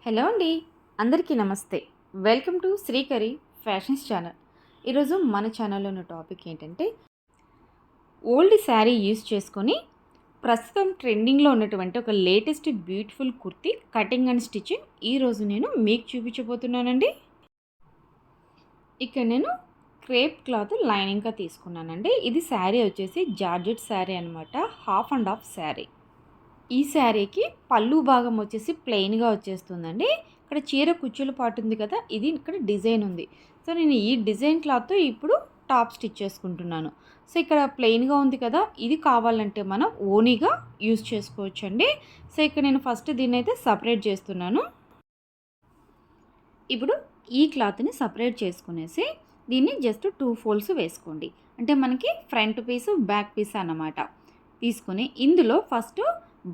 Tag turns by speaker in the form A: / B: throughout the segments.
A: Hello అండి, అందరికీ నమస్తే. Welcome to Srikari Fashions channel. ఈరోజు మన ఛానల్లో ఉన్న టాపిక్ ఏంటంటే, ఓల్డ్ శారీ యూజ్ చేసుకొని ప్రస్తుతం ట్రెండింగ్లో ఉన్నటువంటి ఒక latest beautiful kurti cutting and stitching ఈరోజు నేను మీకు చూపించబోతున్నానండి. ఇక్కడ నేను క్రేప్ క్లాత్ లైనింగ్గా తీసుకున్నానండి. ఇది శారీ వచ్చేసి జార్జెట్ శారీ అనమాట, హాఫ్ అండ్ హాఫ్ శారీ. ఈ శారీకి పళ్ళు భాగం వచ్చేసి ప్లెయిన్గా వచ్చేస్తుందండి. ఇక్కడ చీర కుచ్చుల పాటు ఉంది కదా, ఇది ఇక్కడ డిజైన్ ఉంది. సో నేను ఈ డిజైన్ క్లాత్తో ఇప్పుడు టాప్ స్టిచ్ చేసుకుంటున్నాను. సో ఇక్కడ ప్లెయిన్గా ఉంది కదా, ఇది కావాలంటే మనం ఓనీగా యూజ్ చేసుకోవచ్చండి. సో ఇక్కడ నేను ఫస్ట్ దీన్ని అయితే సపరేట్ చేస్తున్నాను. ఇప్పుడు ఈ క్లాత్ని సపరేట్ చేసుకునేసి దీన్ని జస్ట్ 2 ఫోల్డ్స్ వేసుకోండి. అంటే మనకి ఫ్రంట్ పీసు బ్యాక్ పీస్ అన్నమాట. తీసుకొని ఇందులో ఫస్ట్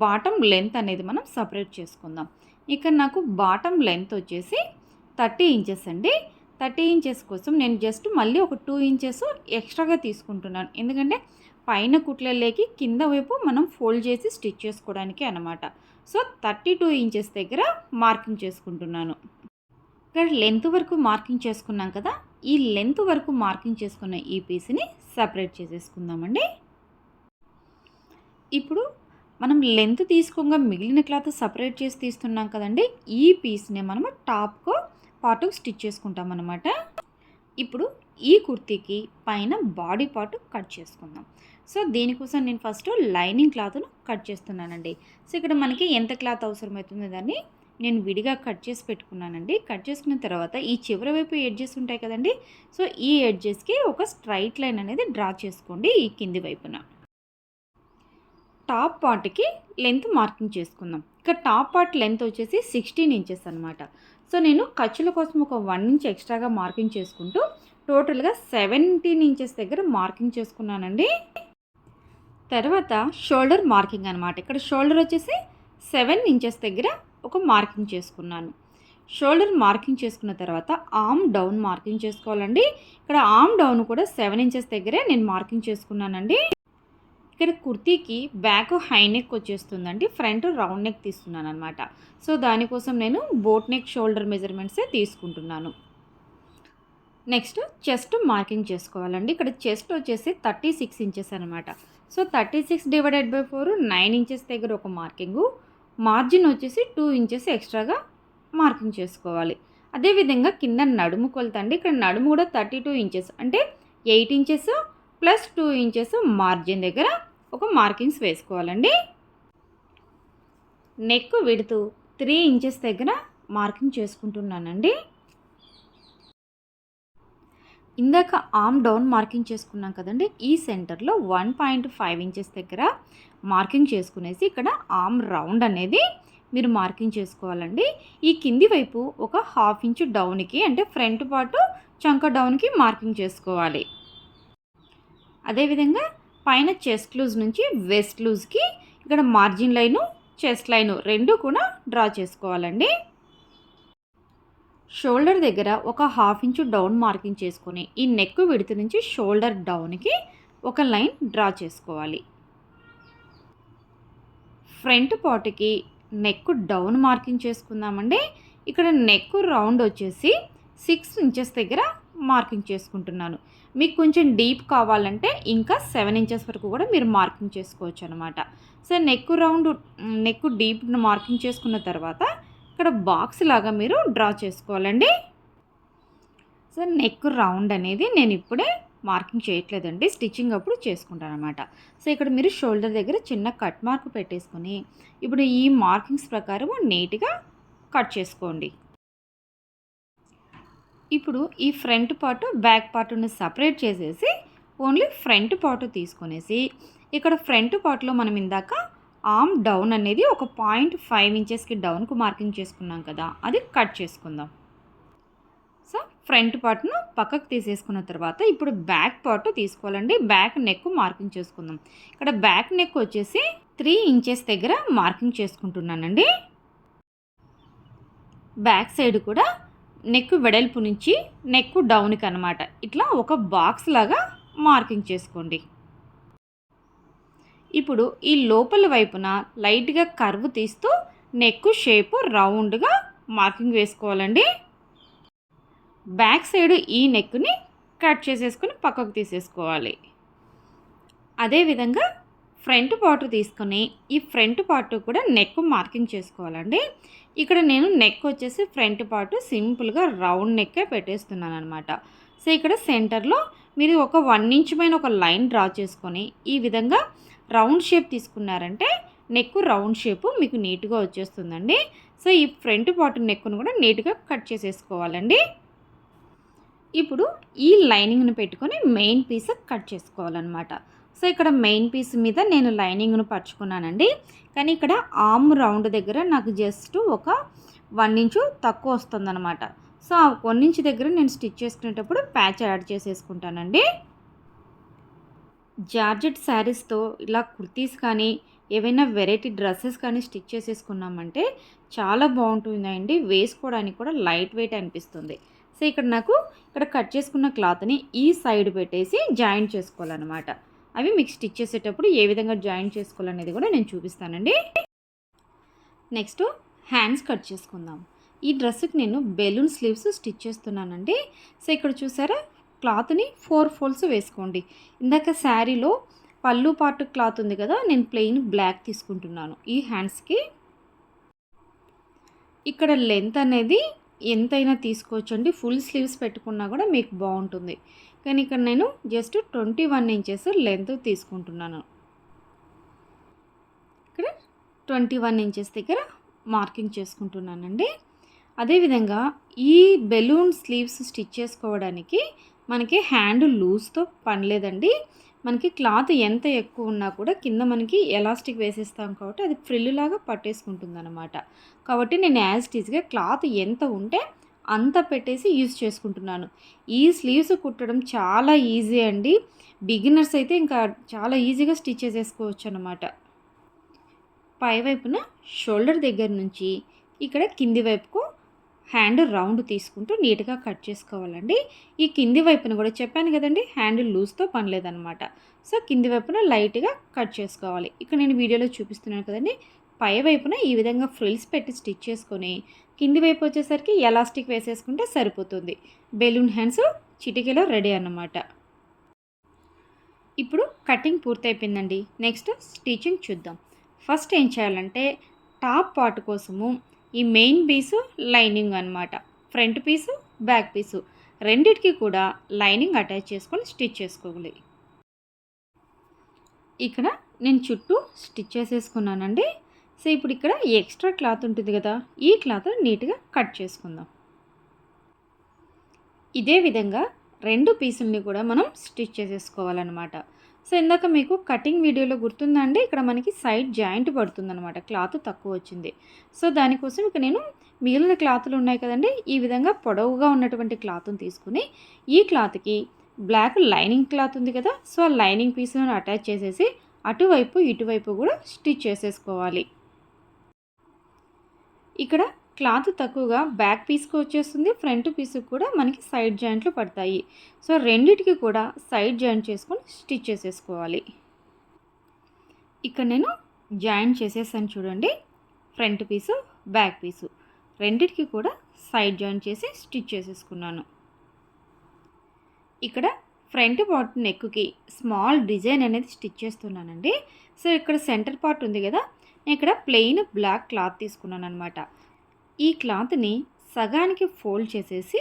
A: బాటమ్ లెంత్ అనేది మనం సపరేట్ చేసుకుందాం. ఇక్కడ నాకు బాటమ్ లెంత్ వచ్చేసి 30 ఇంచెస్ అండి. 30 ఇంచెస్ కోసం నేను జస్ట్ మళ్ళీ ఒక 2 ఇంచెస్ ఎక్స్ట్రాగా తీసుకుంటున్నాను. ఎందుకంటే పైన కుట్లలోకి కింద వైపు మనం ఫోల్డ్ చేసి స్టిచ్ చేసుకోవడానికి అనమాట. సో 32 ఇంచెస్ దగ్గర మార్కింగ్ చేసుకుంటున్నాను. ఇక్కడ లెంత్ వరకు మార్కింగ్ చేసుకున్నాం కదా, ఈ లెంత్ వరకు మార్కింగ్ చేసుకున్న ఈ పీస్ని సపరేట్ చేసేసుకుందామండి. ఇప్పుడు మనం లెంత్ తీసుకోగా మిగిలిన క్లాత్ సపరేట్ చేసి తీస్తున్నాం కదండి, ఈ పీస్ని మనము టాప్కు పాటు స్టిచ్ చేసుకుంటాం అన్నమాట. ఇప్పుడు ఈ కుర్తీకి పైన బాడీ పార్ట్ కట్ చేసుకుందాం. సో దీనికోసం నేను ఫస్ట్ లైనింగ్ క్లాత్ను కట్ చేస్తున్నానండి. సో ఇక్కడ మనకి ఎంత క్లాత్ అవసరమవుతుంది దాన్ని నేను విడిగా కట్ చేసి పెట్టుకున్నానండి. కట్ చేసుకున్న తర్వాత ఈ చివరి వైపు ఎడ్జెస్ ఉంటాయి కదండి, సో ఈ ఎడ్జెస్కి ఒక స్ట్రైట్ లైన్ అనేది డ్రా చేసుకోండి ఈ కింది వైపున. టాప్ పార్ట్కి లెంత్ మార్కింగ్ చేసుకుందాం. ఇక్కడ టాప్ పార్ట్ లెంత్ వచ్చేసి 16 ఇంచెస్ అనమాట. సో నేను ఖర్చుల కోసం ఒక 1 ఇంచ్ ఎక్స్ట్రాగా మార్కింగ్ చేసుకుంటూ టోటల్గా 17 ఇంచెస్ దగ్గర మార్కింగ్ చేసుకున్నానండి. తర్వాత షోల్డర్ మార్కింగ్ అనమాట. ఇక్కడ షోల్డర్ వచ్చేసి 7 ఇంచెస్ దగ్గర ఒక మార్కింగ్ చేసుకున్నాను. షోల్డర్ మార్కింగ్ చేసుకున్న తర్వాత ఆర్మ్ డౌన్ మార్కింగ్ చేసుకోవాలండి. ఇక్కడ ఆర్మ్ డౌన్ కూడా 7 ఇంచెస్ దగ్గరే నేను మార్కింగ్ చేసుకున్నానండి. ఇక్కడ కుర్తీకి బ్యాక్ హై నెక్ వచ్చేస్తుందండి, ఫ్రంట్ రౌండ్ నెక్ తీస్తున్నాను అనమాట. సో దానికోసం నేను బోట్ నెక్ షోల్డర్ మెజర్మెంట్సే తీసుకుంటున్నాను. నెక్స్ట్ చెస్ట్ మార్కింగ్ చేసుకోవాలండి. ఇక్కడ చెస్ట్ వచ్చేసి 36 ఇంచెస్ అనమాట. సో 36 డివైడెడ్ బై 4 9 ఇంచెస్ దగ్గర ఒక మార్కింగు, మార్జిన్ వచ్చేసి 2 ఇంచెస్ ఎక్స్ట్రాగా మార్కింగ్ చేసుకోవాలి. అదేవిధంగా కింద నడుము కొలత అండి. ఇక్కడ నడుము కూడా 32 ఇంచెస్ అంటే 8 ఇంచెస్ ప్లస్ 2 ఇంచెస్ మార్జిన్ దగ్గర ఒక మార్కింగ్స్ వేసుకోవాలండి. నెక్ విడుతూ 3 ఇంచెస్ దగ్గర మార్కింగ్ చేసుకుంటున్నానండి. ఇందాక ఆర్మ్ డౌన్ మార్కింగ్ చేసుకున్నాం కదండి, ఈ సెంటర్లో 1.5 ఇంచెస్ దగ్గర మార్కింగ్ చేసుకునేసి ఇక్కడ ఆర్మ్ రౌండ్ అనేది మీరు మార్కింగ్ చేసుకోవాలండి. ఈ కింది వైపు ఒక 1/2 ఇంచు డౌన్కి అంటే ఫ్రంట్ పార్ట్ చంక డౌన్కి మార్కింగ్ చేసుకోవాలి. అదేవిధంగా పైన చెస్ట్ లూజ్ నుంచి వెస్ట్ లూజ్కి ఇక్కడ మార్జిన్ లైను చెస్ట్ లైను రెండు కూడా డ్రా చేసుకోవాలండి. షోల్డర్ దగ్గర ఒక 1/2 ఇంచు డౌన్ మార్కింగ్ చేసుకొని ఈ నెక్ విడత నుంచి షోల్డర్ డౌన్కి ఒక లైన్ డ్రా చేసుకోవాలి. ఫ్రంట్ పార్ట్కి నెక్ డౌన్ మార్కింగ్ చేసుకుందామండి. ఇక్కడ నెక్ రౌండ్ వచ్చేసి 6 ఇంచెస్ దగ్గర మార్కింగ్ చేసుకుంటున్నాను. మీకు కొంచెం డీప్ కావాలంటే ఇంకా 7 ఇంచెస్ వరకు కూడా మీరు మార్కింగ్ చేసుకోవచ్చు అనమాట. సో నెక్ డీప్ మార్కింగ్ చేసుకున్న తర్వాత ఇక్కడ బాక్స్ లాగా మీరు డ్రా చేసుకోవాలండి. సో నెక్ రౌండ్ అనేది నేను ఇప్పుడే మార్కింగ్ చేయట్లేదండి, స్టిచ్చింగ్ అప్పుడు చేసుకుంటాను అనమాట. సో ఇక్కడ మీరు షోల్డర్ దగ్గర చిన్న కట్ మార్క్ పెట్టేసుకొని ఇప్పుడు ఈ మార్కింగ్స్ ప్రకారం నీట్గా కట్ చేసుకోండి. ఇప్పుడు ఈ ఫ్రంట్ పార్ట్ బ్యాక్ పార్ట్ని సపరేట్ చేసేసి ఓన్లీ ఫ్రంట్ పార్ట్ తీసుకునేసి ఇక్కడ ఫ్రంట్ పార్ట్లో మనం ఇందాక ఆర్మ్ డౌన్ అనేది ఒక 0.5 ఇంచెస్కి డౌన్కు మార్కింగ్ చేసుకున్నాం కదా, అది కట్ చేసుకుందాం. సో ఫ్రంట్ పార్ట్ను పక్కకు తీసేసుకున్న తర్వాత ఇప్పుడు బ్యాక్ పార్ట్ తీసుకోవాలండి. బ్యాక్ నెక్ మార్కింగ్ చేసుకుందాం. ఇక్కడ బ్యాక్ నెక్ వచ్చేసి 3 ఇంచెస్ దగ్గర మార్కింగ్ చేసుకుంటున్నానండి. బ్యాక్ సైడ్ కూడా నెక్ వెడల్పు నుంచి నెక్ డౌన్కి అనమాట ఇట్లా ఒక బాక్స్ లాగా మార్కింగ్ చేసుకోండి. ఇప్పుడు ఈ లోపల వైపున లైట్గా కర్వ్ తీస్తూ నెక్ షేప్ రౌండ్గా మార్కింగ్ వేసుకోవాలండి. బ్యాక్ సైడ్ ఈ నెక్ని కట్ చేసేసుకొని పక్కకు తీసేసుకోవాలి. అదేవిధంగా ఫ్రంట్ పార్ట్ తీసుకొని ఈ ఫ్రంట్ పార్ట్ కూడా నెక్ మార్కింగ్ చేసుకోవాలండి. ఇక్కడ నేను నెక్ వచ్చేసి ఫ్రంట్ పార్ట్ సింపుల్గా రౌండ్ నెక్కే పెట్టేస్తున్నాను అనమాట. సో ఇక్కడ సెంటర్లో మీరు ఒక 1 ఇంచ్ పైన ఒక లైన్ డ్రా చేసుకొని ఈ విధంగా రౌండ్ షేప్ తీసుకున్నారంటే నెక్ రౌండ్ షేపు మీకు నీట్గా వచ్చేస్తుందండి. సో ఈ ఫ్రంట్ పార్ట్ నెక్ను కూడా నీట్గా కట్ చేసేసుకోవాలండి. ఇప్పుడు ఈ లైనింగ్ను పెట్టుకొని మెయిన్ పీస్ కట్ చేసుకోవాలన్నమాట. సో ఇక్కడ మెయిన్ పీస్ మీద నేను లైనింగ్ను పరుచుకున్నానండి. కానీ ఇక్కడ ఆర్మ్ రౌండ్ దగ్గర నాకు జస్ట్ ఒక 1 ఇంచు తక్కువ వస్తుందన్నమాట. సో ఆ 1 ఇంచ్ దగ్గర నేను స్టిచ్ చేసుకునేటప్పుడు ప్యాచ్ యాడ్ చేసేసుకుంటానండి. జార్జెట్ శారీస్తో ఇలా కుర్తీస్ కానీ ఏవైనా వెరైటీ డ్రెస్సెస్ కానీ స్టిచ్ చేసేసుకున్నామంటే చాలా బాగుంటుందండి. వేసుకోవడానికి కూడా లైట్ వెయిట్ అనిపిస్తుంది. సో ఇక్కడ కట్ చేసుకున్న క్లాత్ని ఈ సైడ్ పెట్టేసి జాయింట్ చేసుకోవాలన్నమాట. అవి మీకు స్టిచ్ చేసేటప్పుడు ఏ విధంగా జాయింట్ చేసుకోవాలనేది కూడా నేను చూపిస్తానండి. నెక్స్ట్ హ్యాండ్స్ కట్ చేసుకుందాం. ఈ డ్రెస్కి నేను బెలూన్ స్లీవ్స్ స్టిచ్ చేస్తున్నానండి. సో ఇక్కడ చూసారా, క్లాత్ని 4 ఫోల్డ్స్ వేసుకోండి. ఇందాక శారీలో పళ్ళు పార్ట్ క్లాత్ ఉంది కదా, నేను ప్లెయిన్ బ్లాక్ తీసుకుంటున్నాను ఈ హ్యాండ్స్కి. ఇక్కడ లెంత్ అనేది ఎంతైనా తీసుకోవచ్చండి. ఫుల్ స్లీవ్స్ పెట్టుకున్నా కూడా మీకు బాగుంటుంది. కానీ ఇక్కడ నేను జస్ట్ 21 ఇంచెస్ లెంత్ తీసుకుంటున్నాను. ఇక్కడ 21 ఇంచెస్ దగ్గర మార్కింగ్ చేసుకుంటున్నానండి. అదేవిధంగా ఈ బెలూన్ స్లీవ్స్ స్టిచ్ చేసుకోవడానికి మనకి హ్యాండ్ లూజ్తో పని లేదండి. మనకి క్లాత్ ఎంత ఎక్కువ ఉన్నా కూడా కింద మనకి ఎలాస్టిక్ వేసేస్తాం కాబట్టి అది ఫ్రిల్ లాగా పట్టేసుకుంటుంది అనమాట. కాబట్టి నేను యాజ్ ఇట్ ఈజ్గా క్లాత్ ఎంత ఉంటే అంత పెట్టేసి యూజ్ చేసుకుంటున్నాను. ఈ స్లీవ్స్ కుట్టడం చాలా ఈజీ అండి. బిగినర్స్ అయితే ఇంకా చాలా ఈజీగా స్టిచ్ చేసేసుకోవచ్చు అనమాట. పైవైపున షోల్డర్ దగ్గర నుంచి ఇక్కడ కింది వైపుకు హ్యాండ్ రౌండ్ తీసుకుంటూ నీట్గా కట్ చేసుకోవాలండి. ఈ కింది వైపున కూడా చెప్పాను కదండి, హ్యాండ్ లూజ్తో పని లేదనమాట. సో కింది వైపున లైట్గా కట్ చేసుకోవాలి. ఇక్కడ నేను వీడియోలో చూపిస్తున్నాను కదండి, పై వైపున ఈ విధంగా ఫ్రిల్స్ పెట్టి స్టిచ్ చేసుకొని కింది వైపు వచ్చేసరికి ఎలాస్టిక్ వేసేసుకుంటే సరిపోతుంది. బెలూన్ హ్యాండ్స్ చిటికెలో రెడీ అన్నమాట. ఇప్పుడు కటింగ్ పూర్తయిపోయిందండి. నెక్స్ట్ స్టిచ్చింగ్ చూద్దాం. ఫస్ట్ ఏం చేయాలంటే టాప్ పార్ట్ కోసము ఈ మెయిన్ పీసు లైనింగ్ అనమాట, ఫ్రంట్ పీసు బ్యాక్ పీసు రెండిటికి కూడా లైనింగ్ అటాచ్ చేసుకొని స్టిచ్ చేసుకోవాలి. ఇక్కడ నేను చుట్టూ స్టిచ్ చేసేసుకున్నానండి. సో ఇప్పుడు ఇక్కడ ఎక్స్ట్రా క్లాత్ ఉంటుంది కదా, ఈ క్లాత్ నీట్గా కట్ చేసుకుందాం. ఇదే విధంగా 2 పీసుల్ని కూడా మనం స్టిచ్ చేసేసుకోవాలన్నమాట. సో ఇందాక మీకు కటింగ్ వీడియోలో గుర్తుందండి, ఇక్కడ మనకి సైడ్ జాయింట్ పడుతుందన్నమాట, క్లాత్ తక్కువ వచ్చింది. సో దానికోసం ఇక నేను మిగిలిన క్లాతులు ఉన్నాయి కదండి, ఈ విధంగా పొడవుగా ఉన్నటువంటి క్లాత్ని తీసుకుని ఈ క్లాత్కి బ్లాక్ లైనింగ్ క్లాత్ ఉంది కదా, సో ఆ లైనింగ్ పీస్ను అటాచ్ చేసేసి అటువైపు ఇటువైపు కూడా స్టిచ్ చేసేసుకోవాలి. ఇక్కడ క్లాత్ తక్కువగా బ్యాక్ పీస్కి వచ్చేస్తుంది, ఫ్రంట్ పీస్కి కూడా మనకి సైడ్ జాయింట్లు పడతాయి. సో రెండిటికి కూడా సైడ్ జాయింట్ చేసుకొని స్టిచ్ చేసేసుకోవాలి. ఇక్కడ నేను జాయింట్ చేసేసాను చూడండి, ఫ్రంట్ పీసు బ్యాక్ పీసు రెండిటికి కూడా సైడ్ జాయింట్ చేసి స్టిచ్ చేసేసుకున్నాను. ఇక్కడ ఫ్రంట్ పార్ట్ నెక్కి స్మాల్ డిజైన్ అనేది స్టిచ్ చేస్తున్నానండి. సో ఇక్కడ సెంటర్ పార్ట్ ఉంది కదా, నేను ఇక్కడ ప్లెయిన్ బ్లాక్ క్లాత్ తీసుకున్నాను అనమాట. ఈ క్లాత్ని సగానికి ఫోల్డ్ చేసేసి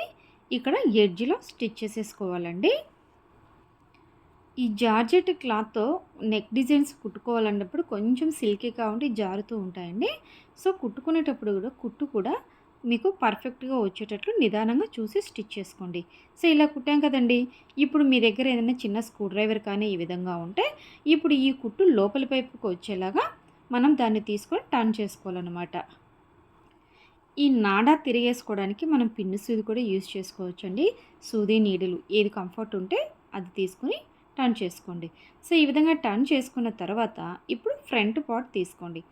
A: ఇక్కడ ఎడ్జ్లో స్టిచ్ చేసేసుకోవాలండి. ఈ జార్జెట్ క్లాత్తో నెక్ డిజైన్స్ కుట్టుకోవాలన్నప్పుడు కొంచెం సిల్కీగా ఉండి జారుతూ ఉంటాయండి. సో కుట్టుకునేటప్పుడు కూడా కుట్టు కూడా మీకు పర్ఫెక్ట్గా వచ్చేటట్లు నిదానంగా చూసి స్టిచ్ చేసుకోండి. సో ఇలా కుట్టాం కదండి, ఇప్పుడు మీ దగ్గర ఏదైనా చిన్న స్క్రూ డ్రైవర్ కానీ ఈ విధంగా ఉంటే ఇప్పుడు ఈ కుట్టు లోపలి వైపుకి వచ్చేలాగా మనం దాన్ని తీసుకొని టర్న్ చేసుకోవాలన్నమాట. ఈ నాడా తిరిగేసుకోవడానికి మనం పిన్ను సూది కూడా యూజ్ చేసుకోవచ్చండి. సూది నీడిలు ఏది కంఫర్ట్ ఉంటే అది తీసుకొని టర్న్ చేసుకోండి. సో ఈ విధంగా టర్న్ చేసుకున్న తర్వాత ఇప్పుడు ఫ్రంట్ పార్ట్ తీసుకోండి.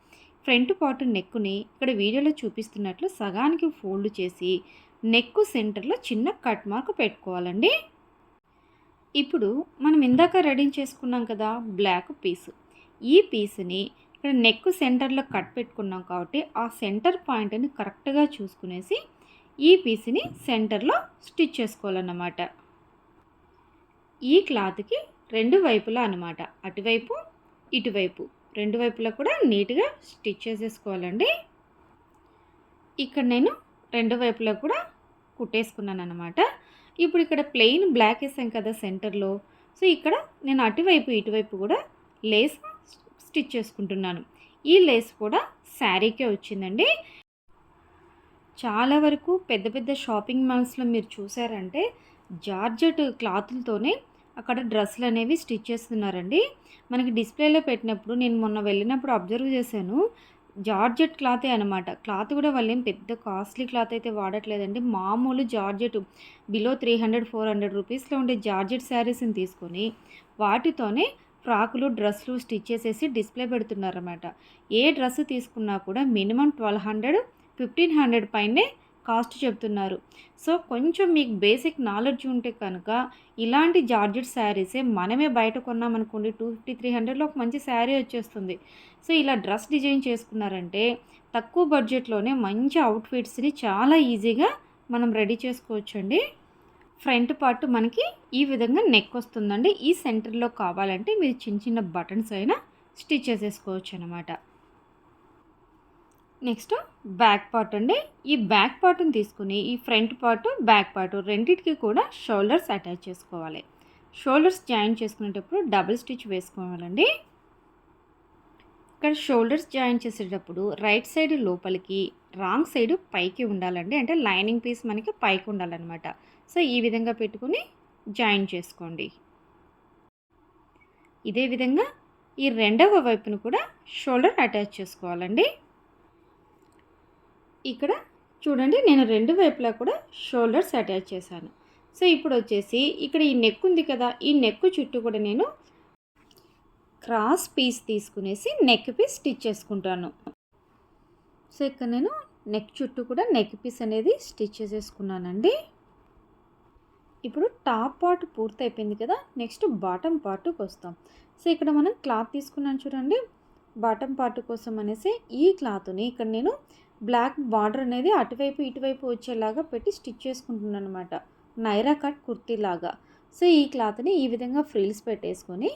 A: ఫ్రంట్ పార్ట్ నెక్కుని ఇక్కడ వీడియోలో చూపిస్తున్నట్లు సగానికి ఫోల్డ్ చేసి నెక్ సెంటర్లో చిన్న కట్ మార్క్ పెట్టుకోవాలండి. ఇప్పుడు మనం ఇందాక రెడీ చేసుకున్నాం కదా బ్లాక్ పీస్, ఈ పీస్ని ఇక్కడ నెక్ సెంటర్లో కట్ పెట్టుకున్నాం కాబట్టి ఆ సెంటర్ పాయింట్ని కరెక్ట్గా చూసుకునేసి ఈ పీస్ని సెంటర్లో స్టిచ్ చేసుకోవాలన్నమాట. ఈ క్లాత్కి రెండు వైపులా అనమాట, అటువైపు ఇటువైపు రెండు వైపులా కూడా నీట్గా స్టిచ్ చేసేసుకోవాలండి. ఇక్కడ నేను రెండు వైపులా కూడా కుట్టేసుకున్నాను అనమాట. ఇప్పుడు ఇక్కడ ప్లెయిన్ బ్లాక్ వేసాం కదా సెంటర్లో, సో ఇక్కడ నేను అటువైపు ఇటువైపు కూడా లేస్ స్టిచ్ చేసుకుంటున్నాను. ఈ లేస్ కూడా శారీకే వచ్చిందండి. చాలా వరకు పెద్ద పెద్ద షాపింగ్ మాల్స్లో మీరు చూసారంటే జార్జెట్ క్లాతులతోనే అక్కడ డ్రెస్సులు అనేవి స్టిచ్ చేస్తున్నారండి. మనకి డిస్ప్లేలో పెట్టినప్పుడు నేను మొన్న వెళ్ళినప్పుడు అబ్జర్వ్ చేశాను, జార్జెట్ క్లాతే అనమాట. క్లాత్ కూడా వాళ్ళు ఏం పెద్ద కాస్ట్లీ క్లాత్ అయితే వాడట్లేదండి. మామూలు జార్జెట్ బిలో 300-400 రూపీస్లో ఉండే జార్జెట్ శారీస్ని తీసుకొని వాటితోనే ఫ్రాకులు డ్రెస్సులు స్టిచ్ చేసేసి డిస్ప్లే పెడుతున్నారన్నమాట. ఏ డ్రెస్ తీసుకున్నా కూడా మినిమం 1200-1500 పైనే కాస్ట్ చెప్తున్నారు. సో కొంచెం మీకు బేసిక్ నాలెడ్జ్ ఉంటే కనుక ఇలాంటి జార్జెట్ శారీసే మనమే బయట కొన్నామనుకోండి 250-300లో ఒక మంచి శారీ వచ్చేస్తుంది. సో ఇలా డ్రెస్ డిజైన్ చేసుకున్నారంటే తక్కువ బడ్జెట్లోనే మంచి అవుట్ఫిట్స్ని చాలా ఈజీగా మనం రెడీ చేసుకోవచ్చండి. ఫ్రంట్ పార్ట్ మనకి ఈ విధంగా నెక్ వస్తుందండి. ఈ సెంటర్లో కావాలంటే మీరు చిన్న చిన్న బటన్స్ అయినా స్టిచ్ చేసేసుకోవచ్చు అనమాట. నెక్స్ట్ బ్యాక్ పార్ట్ అండి. ఈ బ్యాక్ పార్ట్ని తీసుకుని ఈ ఫ్రంట్ పార్ట్ బ్యాక్ పార్ట్ రెండింటికి కూడా షోల్డర్స్ అటాచ్ చేసుకోవాలి. షోల్డర్స్ జాయిన్ చేసుకునేటప్పుడు డబుల్ స్టిచ్ వేసుకోవాలండి. ఇక్కడ షోల్డర్స్ జాయిన్ చేసేటప్పుడు రైట్ సైడ్ లోపలికి, రాంగ్ సైడ్ పైకి ఉండాలండి. అంటే లైనింగ్ పీస్ మనకి పైకి ఉండాలన్నమాట. సో ఈ విధంగా పెట్టుకుని జాయిన్ చేసుకోండి. ఇదే విధంగా ఈ రెండవ వైపును కూడా షోల్డర్ అటాచ్ చేసుకోవాలండి. ఇక్కడ చూడండి, నేను రెండు వైపులా కూడా షోల్డర్స్ అటాచ్ చేశాను. సో ఇప్పుడు వచ్చేసి ఇక్కడ ఈ నెక్ ఉంది కదా, ఈ నెక్ చుట్టూ కూడా నేను క్రాస్ పీస్ తీసుకునేసి నెక్ పీస్ స్టిచ్ చేసుకుంటాను. సో ఇక్కడ నేను నెక్ చుట్టూ కూడా నెక్ పీస్ అనేది స్టిచ్ చేసేసుకున్నానండి. ఇప్పుడు టాప్ పార్ట్ పూర్తి అయిపోయింది కదా, నెక్స్ట్ బాటమ్ పార్ట్కి వస్తాం. సో ఇక్కడ మనం క్లాత్ తీసుకున్నాను చూడండి, బాటమ్ పార్ట్ కోసం అనేసి ఈ క్లాత్ని ఇక్కడ నేను బ్లాక్ బార్డర్ అనేది అటువైపు ఇటువైపు వచ్చేలాగా పెట్టి స్టిచ్ చేసుకుంటున్నాను అనమాట, నైరా కట్ కుర్తీ లాగా. సో ఈ క్లాత్ని ఈ విధంగా ఫ్రిల్స్ పెట్టేసుకొని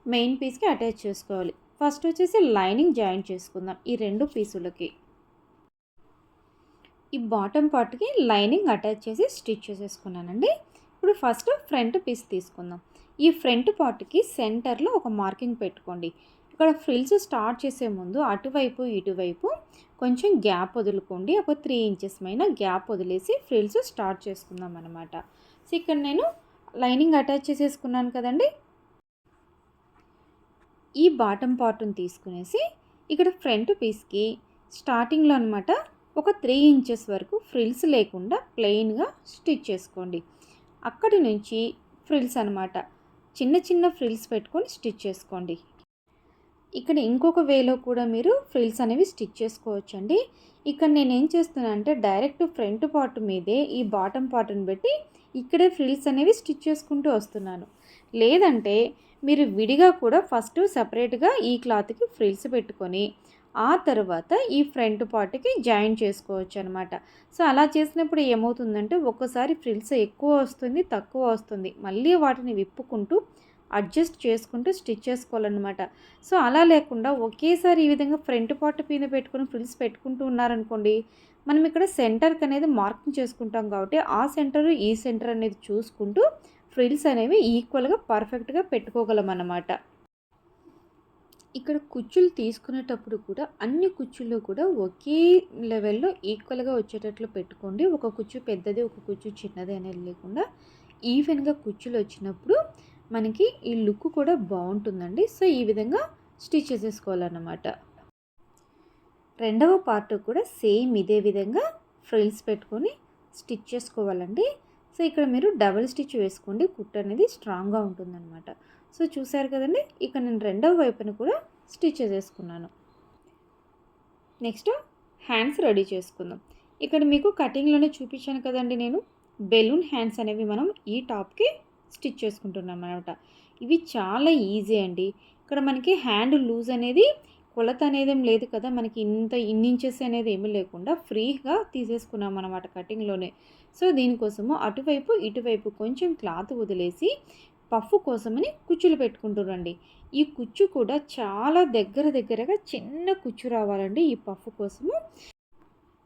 A: మెయిన్ పీస్కి అటాచ్ చేసుకోవాలి. ఫస్ట్ వచ్చేసి లైనింగ్ జాయిన్ చేసుకుందాం ఈ రెండు పీసులకి. ఈ బాటమ్ పార్ట్కి లైనింగ్ అటాచ్ చేసి స్టిచ్ చేసేసుకున్నానండి. ఇప్పుడు ఫస్ట్ ఫ్రంట్ పీస్ తీసుకుందాం. ఈ ఫ్రంట్ పార్ట్కి సెంటర్లో ఒక మార్కింగ్ పెట్టుకోండి. ఇక్కడ ఫ్రిల్స్ స్టార్ట్ చేసే ముందు అటువైపు ఇటువైపు కొంచెం గ్యాప్ వదులుకోండి. ఒక 3 ఇంచెస్ పైన గ్యాప్ వదిలేసి ఫ్రిల్స్ స్టార్ట్ చేసుకుందాం అనమాట. సో ఇక్కడ నేను లైనింగ్ అటాచ్ చేసేసుకున్నాను కదండి. ఈ బాటమ్ పార్ట్ని తీసుకునేసి ఇక్కడ ఫ్రంట్ పీస్కి స్టార్టింగ్లో అనమాట ఒక 3 ఇంచెస్ వరకు ఫ్రిల్స్ లేకుండా ప్లెయిన్గా స్టిచ్ చేసుకోండి. అక్కడి నుంచి ఫ్రిల్స్ అనమాట చిన్న చిన్న ఫ్రిల్స్ పెట్టుకొని స్టిచ్ చేసుకోండి. ఇక్కడ ఇంకొక వేలో కూడా మీరు ఫ్రిల్స్ అనేవి స్టిచ్ చేసుకోవచ్చండి. ఇక్కడ నేను ఏం చేస్తున్నాను అంటే డైరెక్ట్ ఫ్రంట్ పార్ట్ మీదే ఈ బాటమ్ పార్ట్ని పెట్టి ఇక్కడే ఫ్రిల్స్ అనేవి స్టిచ్ చేసుకుంటూ వస్తున్నాను. లేదంటే మీరు విడిగా కూడా ఫస్ట్ సపరేట్గా ఈ క్లాత్కి ఫ్రిల్స్ పెట్టుకొని ఆ తర్వాత ఈ ఫ్రంట్ పార్ట్కి జాయిన్ చేసుకోవచ్చు అనమాట. సో అలా చేసినప్పుడు ఏమవుతుందంటే ఒక్కసారి ఫ్రిల్స్ ఎక్కువ వస్తుంది, తక్కువ వస్తుంది, మళ్ళీ వాటిని విప్పుకుంటూ అడ్జస్ట్ చేసుకుంటూ స్టిచ్ చేసుకోవాలన్నమాట. సో అలా లేకుండా ఒకేసారి ఈ విధంగా ఫ్రంట్ పార్ట్ పైన పెట్టుకుని ఫ్రిల్స్ పెట్టుకుంటూ ఉన్నారనుకోండి, మనం ఇక్కడ సెంటర్కి అనేది మార్కింగ్ చేసుకుంటాం కాబట్టి ఆ సెంటర్ ఈ సెంటర్ అనేది చూసుకుంటూ ఫ్రిల్స్ అనేవి ఈక్వల్గా పర్ఫెక్ట్గా పెట్టుకోగలం అన్నమాట. ఇక్కడ కుచ్చులు తీసుకునేటప్పుడు కూడా అన్ని కుచ్చుల్లో కూడా ఒకే లెవెల్లో ఈక్వల్గా వచ్చేటట్లు పెట్టుకోండి. ఒక కుచ్చు పెద్దది, ఒక కుచ్చు చిన్నది అనేది లేకుండా ఈవెన్గా కుచ్చులు వచ్చినప్పుడు మనకి ఈ లుక్ కూడా బాగుంటుందండి. సో ఈ విధంగా స్టిచ్ చేసేసుకోవాలన్నమాట. రెండవ పార్ట్ కూడా సేమ్ ఇదే విధంగా ఫ్రిల్స్ పెట్టుకొని స్టిచ్ చేసుకోవాలండి. సో ఇక్కడ మీరు డబుల్ స్టిచ్ వేసుకోండి, కుట్టు అనేది స్ట్రాంగ్గా ఉంటుందన్నమాట. సో చూసారు కదండి, ఇక్కడ నేను రెండవ వైపున కూడా స్టిచ్ చేసేసుకున్నాను. నెక్స్ట్ హ్యాండ్స్ రెడీ చేసుకుందాం. ఇక్కడ మీకు కటింగ్లోనే చూపించాను కదండి, నేను బెలూన్ హ్యాండ్స్ అనేవి మనం ఈ టాప్కి స్టిచ్ చేసుకుంటున్నాం అనమాట. ఇవి చాలా ఈజీ అండి. ఇక్కడ మనకి హ్యాండ్ లూజ్ అనేది కొలత అనేదేం లేదు కదా, మనకి ఇన్ని ఇంచెస్ అనేది ఏమీ లేకుండా ఫ్రీగా తీసేసుకున్నాం అనమాట కటింగ్లోనే. సో దీనికోసము అటువైపు ఇటువైపు కొంచెం క్లాత్ వదిలేసి పఫ్ కోసమని కుచ్చులు పెట్టుకుంటురండి. ఈ కుచ్చు కూడా చాలా దగ్గరగా చిన్న కుచ్చు రావాలండి ఈ పఫ్ కోసము.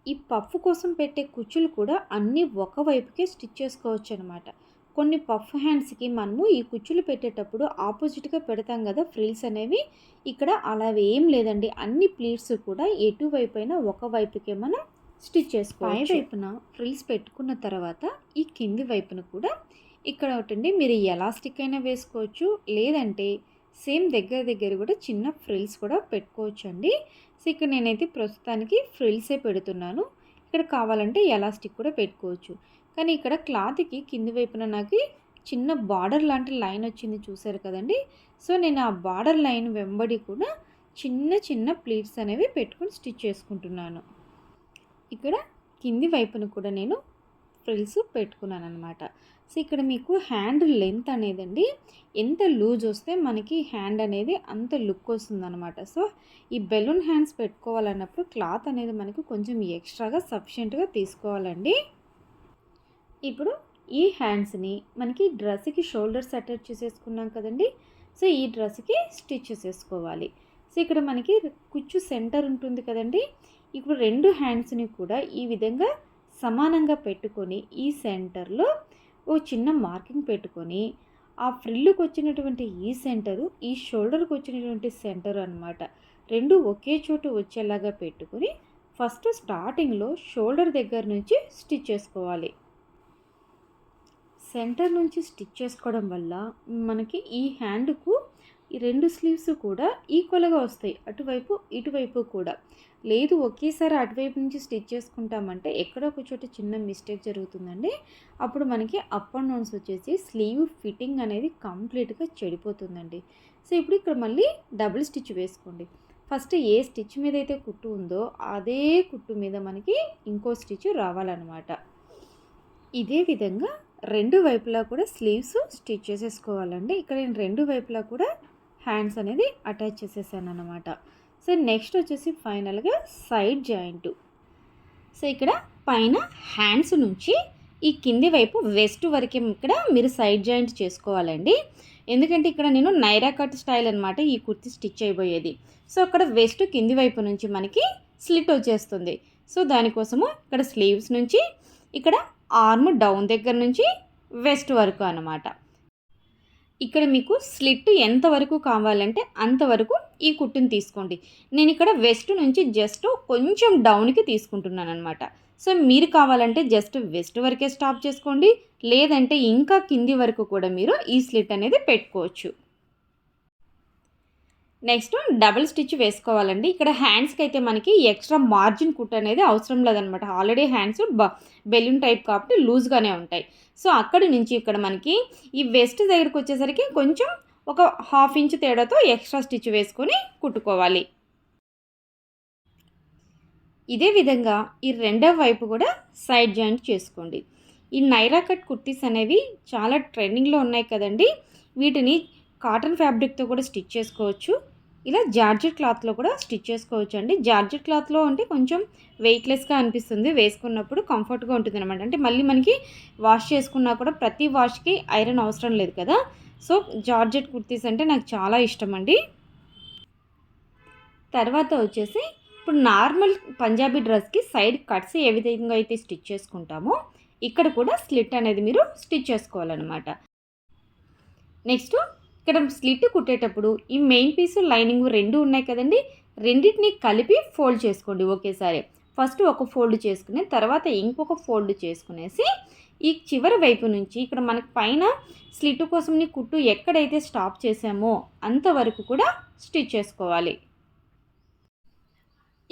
A: ఈ పఫ్ కోసం పెట్టే కుచ్చులు కూడా అన్నీ ఒకవైపుకే స్టిచ్ చేసుకోవచ్చు అనమాట. కొన్ని పఫ్ హ్యాండ్స్కి మనము ఈ కుచ్చులు పెట్టేటప్పుడు ఆపోజిట్గా పెడతాం కదా ఫ్రిల్స్ అనేవి, ఇక్కడ అలా ఏం లేదండి. అన్ని ప్లీట్స్ కూడా ఎటువైపైనా ఒకవైపుకే మనం స్టిచ్ చేసుకోవాలి. పై వైపున ఫ్రిల్స్ పెట్టుకున్న తర్వాత ఈ కింది వైపున కూడా ఇక్కడ ఒకటండి, మీరు ఎలాస్టిక్ అయినా వేసుకోవచ్చు, లేదంటే సేమ్ దగ్గర కూడా చిన్న ఫ్రిల్స్ కూడా పెట్టుకోవచ్చు అండి. సో ఇక్కడ నేనైతే ప్రస్తుతానికి ఫ్రిల్సే పెడుతున్నాను. ఇక్కడ కావాలంటే ఎలాస్టిక్ కూడా పెట్టుకోవచ్చు. కానీ ఇక్కడ క్లాత్కి కింది వైపున నాకు చిన్న బార్డర్ లాంటి లైన్ వచ్చింది చూసారు కదండి. సో నేను ఆ బార్డర్ లైన్ వెంబడి కూడా చిన్న ప్లీట్స్ అనేవి పెట్టుకొని స్టిచ్ చేసుకుంటున్నాను. ఇక్కడ కింది వైపున కూడా నేను ఫ్రిల్స్ పెట్టుకున్నాను అనమాట. సో ఇక్కడ మీకు హ్యాండ్ లెంత్ అనేదండి ఎంత లూజ్ వస్తే మనకి హ్యాండ్ అనేది అంత లుక్ వస్తుందన్నమాట. సో ఈ బెలూన్ హ్యాండ్స్ పెట్టుకోవాలన్నప్పుడు క్లాత్ అనేది మనకు కొంచెం ఎక్స్ట్రాగా సఫిషియెంట్గా తీసుకోవాలండి. ఇప్పుడు ఈ హ్యాండ్స్ని మనకి డ్రెస్కి షోల్డర్స్ అటాచ్ చేసేసుకున్నాం కదండి. సో ఈ డ్రెస్కి స్టిచ్ చేసేసుకోవాలి. సో ఇక్కడ మనకి కుచ్చు సెంటర్ ఉంటుంది కదండి. ఇప్పుడు రెండు హ్యాండ్స్ని కూడా ఈ విధంగా సమానంగా పెట్టుకొని ఈ సెంటర్లో ఓ చిన్న మార్కింగ్ పెట్టుకొని ఆ ఫ్రిల్లుకి వచ్చినటువంటి ఈ సెంటరు, ఈ షోల్డర్కి వచ్చినటువంటి సెంటర్ అనమాట, రెండు ఒకే చోటు వచ్చేలాగా పెట్టుకొని ఫస్ట్ స్టార్టింగ్లో షోల్డర్ దగ్గర నుంచి స్టిచ్ చేసుకోవాలి. సెంటర్ నుంచి స్టిచ్ చేసుకోవడం వల్ల మనకి ఈ హ్యాండ్కు ఈ రెండు స్లీవ్స్ కూడా ఈక్వల్గా వస్తాయి, అటువైపు ఇటువైపు కూడా. లేదు ఒకేసారి అటువైపు నుంచి స్టిచ్ చేసుకుంటామంటే ఎక్కడో ఒక చోట చిన్న మిస్టేక్ జరుగుతుందండి. అప్పుడు మనకి అప్ అండ్ డౌన్స్ వచ్చేసి స్లీవ్ ఫిట్టింగ్ అనేది కంప్లీట్గా చెడిపోతుందండి. సో ఇప్పుడు ఇక్కడ మళ్ళీ డబుల్ స్టిచ్ వేసుకోండి. ఫస్ట్ ఏ స్టిచ్ మీద అయితే కుట్టు ఉందో అదే కుట్టు మీద మనకి ఇంకో స్టిచ్ రావాలన్నమాట. ఇదే విధంగా రెండు వైపులా కూడా స్లీవ్స్ స్టిచ్ చేసేసుకోవాలండి. ఇక్కడ నేను రెండు వైపులా కూడా హ్యాండ్స్ అనేది అటాచ్ చేసేసాను అన్నమాట. సో నెక్స్ట్ వచ్చేసి ఫైనల్గా సైడ్ జాయింట్. సో ఇక్కడ పైన హ్యాండ్స్ నుంచి ఈ కింది వైపు వెస్ట్ వరకే ఇక్కడ మీరు సైడ్ జాయింట్ చేసుకోవాలండి. ఎందుకంటే ఇక్కడ నేను నైరా కట్ స్టైల్ అనమాట ఈ కుర్తీ స్టిచ్ అయిపోయేది. సో అక్కడ వెస్ట్ కింది వైపు నుంచి మనకి స్లిట్ వచ్చేస్తుంది. సో దానికోసము ఇక్కడ స్లీవ్స్ నుంచి ఇక్కడ ఆర్మ్ డౌన్ దగ్గర నుంచి వెస్ట్ వరకు అనమాట. ఇక్కడ మీకు స్లిట్ ఎంతవరకు కావాలంటే అంతవరకు ఈ కుట్టుని తీసుకోండి. నేను ఇక్కడ వెస్ట్ నుంచి జస్ట్ కొంచెం డౌన్కి తీసుకుంటున్నాను అనమాట. సో మీరు కావాలంటే జస్ట్ వెస్ట్ వరకే స్టాప్ చేసుకోండి, లేదంటే ఇంకా కింది వరకు కూడా మీరు ఈ స్లిట్ అనేది పెట్టుకోవచ్చు. నెక్స్ట్ డబుల్ స్టిచ్ వేసుకోవాలండి. ఇక్కడ హ్యాండ్స్కి అయితే మనకి ఎక్స్ట్రా మార్జిన్ కుట్ అనేది అవసరం లేదనమాట. ఆల్రెడీ హ్యాండ్స్ బెలూన్ టైప్ కాబట్టి లూజ్గానే ఉంటాయి. సో అక్కడి నుంచి ఇక్కడ మనకి ఈ వెస్ట్ దగ్గరకు వచ్చేసరికి కొంచెం ఒక 1/2 ఇంచ్ తేడాతో ఎక్స్ట్రా స్టిచ్ వేసుకొని కుట్టుకోవాలి. ఇదే విధంగా ఈ రెండవ వైపు కూడా సైడ్ జాయింట్ చేసుకోండి. ఈ నైరా కట్ కుర్తీస్ అనేవి చాలా ట్రెండింగ్లో ఉన్నాయి కదండి. వీటిని కాటన్ ఫ్యాబ్రిక్తో కూడా స్టిచ్ చేసుకోవచ్చు, ఇలా జార్జెట్ క్లాత్లో కూడా స్టిచ్ చేసుకోవచ్చు అండి. జార్జెట్ క్లాత్లో అంటే కొంచెం వెయిట్లెస్గా అనిపిస్తుంది, వేసుకున్నప్పుడు కంఫర్ట్గా ఉంటుంది అనమాట. అంటే మళ్ళీ మనకి వాష్ చేసుకున్నా కూడా ప్రతి వాష్కి ఐరన్ అవసరం లేదు కదా. సో జార్జెట్ కుర్తీస్ అంటే నాకు చాలా ఇష్టం అండి. తర్వాత వచ్చేసి ఇప్పుడు నార్మల్ పంజాబీ డ్రెస్కి సైడ్ కట్స్ ఏ విధంగా అయితే స్టిచ్ చేసుకుంటామో ఇక్కడ కూడా స్లిట్ అనేది మీరు స్టిచ్ చేసుకోవాలన్నమాట. నెక్స్ట్ ఇక్కడ స్లిట్ కుట్టేటప్పుడు ఈ మెయిన్ పీసు లైనింగ్ రెండు ఉన్నాయి కదండి, రెండింటిని కలిపి ఫోల్డ్ చేసుకోండి ఒకేసారి. ఫస్ట్ ఒక ఫోల్డ్ చేసుకుని తర్వాత ఇంకొక ఫోల్డ్ చేసుకునేసి ఈ చివరి వైపు నుంచి ఇక్కడ మనకి పైన స్లిట్ కోసం కుట్టు ఎక్కడైతే స్టాప్ చేసామో అంతవరకు కూడా స్టిచ్ చేసుకోవాలి.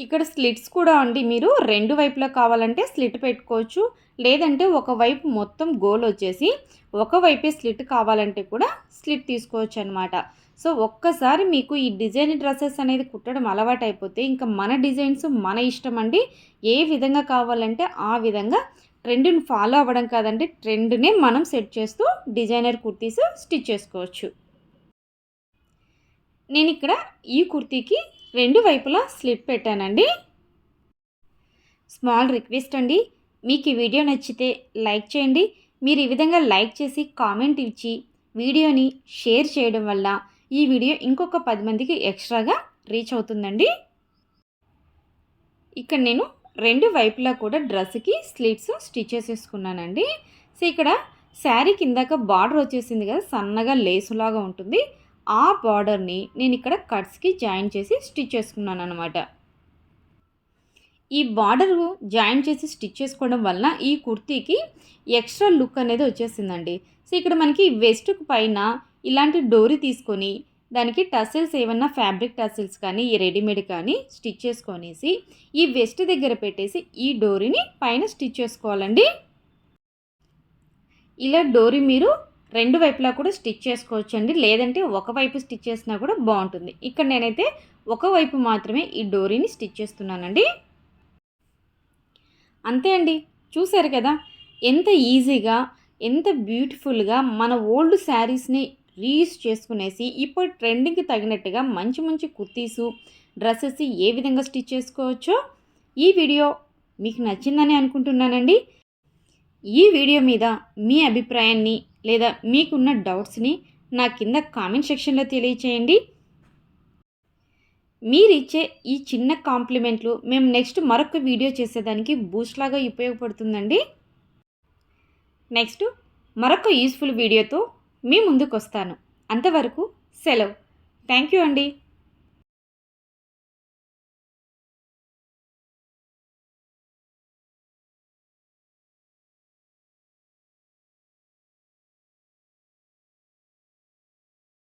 A: ఇక్కడ స్లిట్స్ కూడా అండి మీరు రెండు వైపులా కావాలంటే స్లిట్ పెట్టుకోవచ్చు, లేదంటే ఒకవైపు మొత్తం గోల్ వచ్చేసి ఒకవైపే స్లిట్ కావాలంటే కూడా స్లిట్ తీసుకోవచ్చు అనమాట. సో ఒక్కసారి మీకు ఈ డిజైన్ డ్రెస్సెస్ అనేది కుట్టడం అలవాటు అయిపోతే ఇంకా మన డిజైన్స్ మన ఇష్టం అండి. ఏ విధంగా కావాలంటే ఆ విధంగా ట్రెండ్ని ఫాలో అవ్వడం కాదండి, ట్రెండ్ని మనం సెట్ చేస్తూ డిజైనర్ కుర్తీస్ స్టిచ్ చేసుకోవచ్చు. నేను ఇక్కడ ఈ కుర్తీకి 2 వైపులా స్లిట్ పెట్టానండి. స్మాల్ రిక్వెస్ట్ అండి, మీకు ఈ వీడియో నచ్చితే లైక్ చేయండి. మీరు ఈ విధంగా లైక్ చేసి కామెంట్ ఇచ్చి వీడియోని షేర్ చేయడం వల్ల ఈ వీడియో ఇంకొక 10 మందికి ఎక్స్ట్రాగా రీచ్ అవుతుందండి. ఇక్కడ నేను 2 వైపులా కూడా డ్రెస్కి స్లీవ్స్ స్టిచ్ చేసేసుకున్నానండి. సో ఇక్కడ శారీ కిందాక బార్డర్ వచ్చేసింది కదా, సన్నగా లేసులాగా ఉంటుంది. ఆ బార్డర్ని నేను ఇక్కడ కట్స్కి జాయిన్ చేసి స్టిచ్ చేసుకున్నాను అనమాట. ఈ బార్డర్ జాయిన్ చేసి స్టిచ్ చేసుకోవడం వలన ఈ కుర్తీకి ఎక్స్ట్రా లుక్ అనేది వచ్చేసిందండి. సో ఇక్కడ మనకి వెస్ట్కు పైన ఇలాంటి డోరీ తీసుకొని దానికి టసిల్స్ ఏమన్నా ఫ్యాబ్రిక్ టసిల్స్ కానీ ఈ రెడీమేడ్ కానీ స్టిచ్ చేసుకొనేసి ఈ వెస్ట్ దగ్గర పెట్టేసి ఈ డోరీని పైన స్టిచ్ చేసుకోవాలండి. ఇలా డోరీ మీరు 2 వైపులా కూడా స్టిచ్ చేసుకోవచ్చండి, లేదంటే ఒకవైపు స్టిచ్ చేసినా కూడా బాగుంటుంది. ఇక్కడ నేనైతే ఒకవైపు మాత్రమే ఈ డోరీని స్టిచ్ చేస్తున్నానండి. అంతే అండి, చూసారు కదా ఎంత ఈజీగా ఎంత బ్యూటిఫుల్గా మన ఓల్డ్ శారీస్ని రీయూస్ చేసుకునేసి ఇప్పుడు ట్రెండింగ్కి తగినట్టుగా మంచి మంచి కుర్తీసు డ్రెస్సెస్ ఏ విధంగా స్టిచ్ చేసుకోవచ్చో ఈ వీడియో మీకు నచ్చిందని అనుకుంటున్నానండి. ఈ వీడియో మీద మీ అభిప్రాయాన్ని లేదా మీకున్న డౌట్స్ని నా కింద కామెంట్ సెక్షన్లో తెలియచేయండి. మీరిచ్చే ఈ చిన్న కాంప్లిమెంట్లు మేము నెక్స్ట్ మరొక వీడియో చేసేదానికి బూస్ట్ లాగా ఉపయోగపడుతుందండి. నెక్స్ట్ మరొక యూస్ఫుల్ వీడియోతో మీ ముందుకు వస్తాను. అంతవరకు సెలవు. థ్యాంక్ యూ అండి.